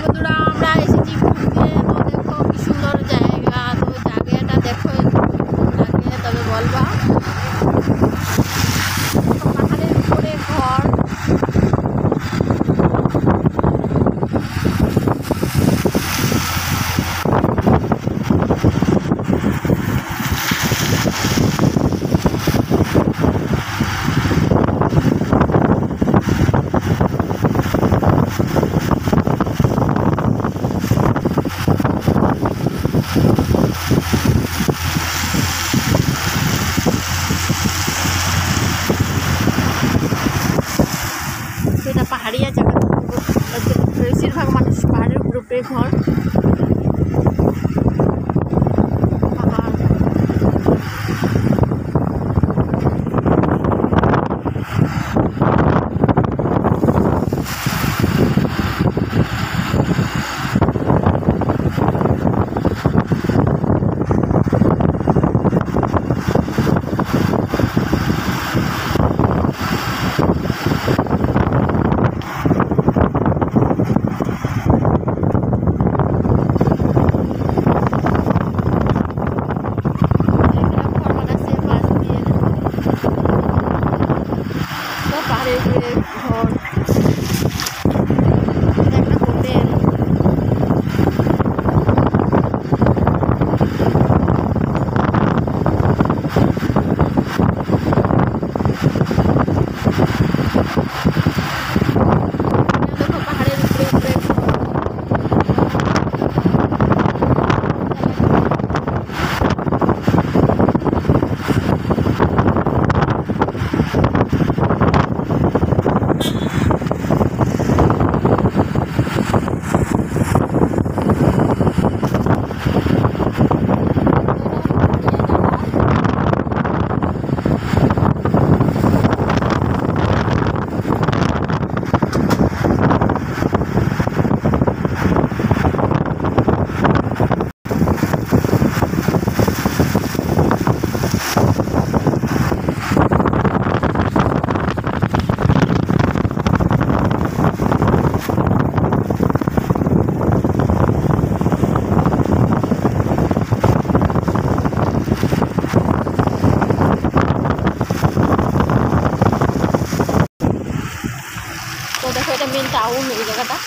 বন্ধুরা আমরা এসেছি ঘুরতে। তো দেখো কি সুন্দর জায়গা। তো জায়গাটা দেখো লাগে তবে বলবা পাহাড়ের উপরে ঘর। এটা পাহাড়িয়া জায়গা, বেশিরভাগ মানুষ পাহাড়ের উপরে ঘর। পাহাড় মেন টাউন এই জায়গাটা।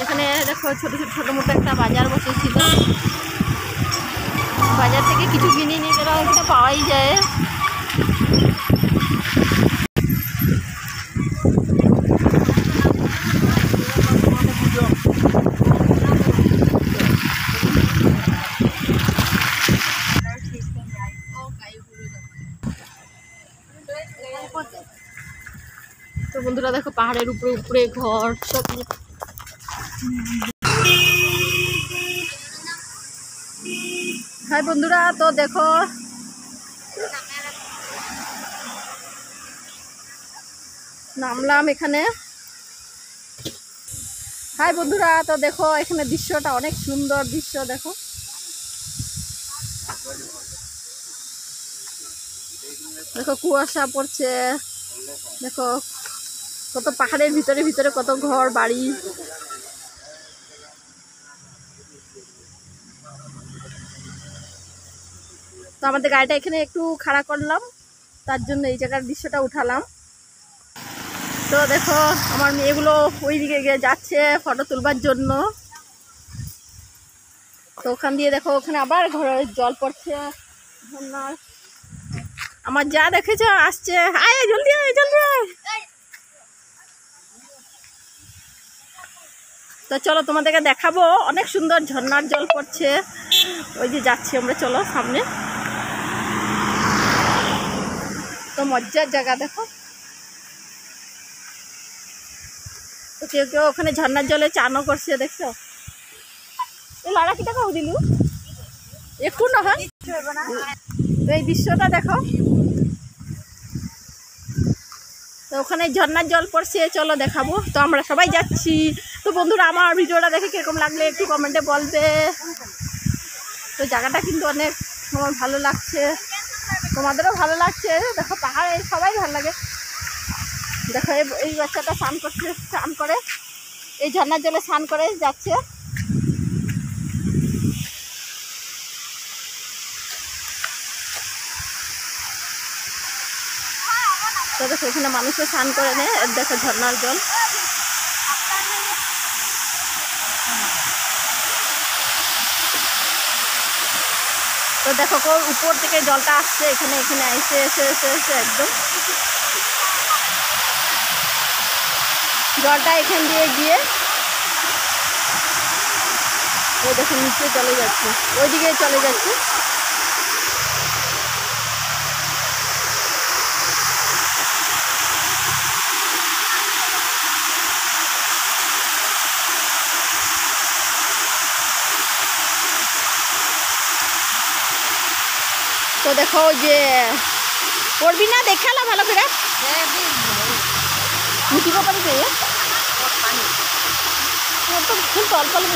এখানে দেখো ছোট মোটো একটা বাজার বসেছিল। বাজার থেকে কিছু কিনে নিয়ে গেলে এখানে পাওয়াই যায়। তো বন্ধুরা দেখো পাহাড়ের উপরে ঘর সব। হাই বন্ধুরা, তো দেখো নামলাম এখানে। হাই বন্ধুরা, তো দেখো এখানে দৃশ্যটা অনেক সুন্দর দৃশ্য। দেখো দেখো কুয়াশা পড়ছে। দেখো কত পাহাড়ের ভিতরে কত ঘর বাড়ি। তো আমাদের গাড়িটা এখানে একটু খাড়া করলাম, তার জন্য এই জায়গার দৃশ্যটা উঠালাম। তো দেখো আমার মেয়েগুলো ওই দিকে গিয়ে যাচ্ছে ফটো তুলবার জন্য। তো ওখান দিয়ে দেখো ওখানে আবার ঘরের জল পড়ছে ঝর্ণার। আমার যা দেখেছ আসছে, আয় জলদি আয় জলদি আয়। তো চলো তোমাদেরকে দেখাবো, অনেক সুন্দর ঝর্ণার জল পড়ছে। ওই যে যাচ্ছি আমরা, চলো সামনে। তো মজার জায়গা দেখো। তো কেউ কেউ ওখানে ঝর্ণার জলে চানও করছে, দেখছো? এই লাড়া কি টাকা দিলু একটু না হয়। তো এই দৃশ্যটা দেখো, তো ওখানে ঝর্ণার জল পড়ছে, চলো দেখাবো। তো আমরা সবাই যাচ্ছি। তো বন্ধুরা, আমার ভিডিওটা দেখে কিরকম লাগলে একটু কমেন্টে বলবে। তো জায়গাটা কিন্তু অনেক আমার ভালো লাগছে, তোমাদেরও ভালো লাগছে। দেখো পাহাড়ে সবাই ভালো লাগে। দেখো এই বাচ্চাটা স্নান করছে, স্নান করে এই ঝর্ণার জলে স্নান করে যাচ্ছে। তো দেখো এখানে মানুষও স্নান করে নেয়, দেখো ঝর্ণার জল। তো দেখো উপর থেকে জলটা আসছে, এখানে এখানে এসে এসে এসে এসে একদম জলটা এখান দিয়ে গিয়ে ওই দেখো নিচে চলে যাচ্ছে, ওইদিকে চলে যাচ্ছে। তো দেখো যে পড়বি না, দেখালা ভালো করে মুঠিব পারি তো ফুল অল্প অল্প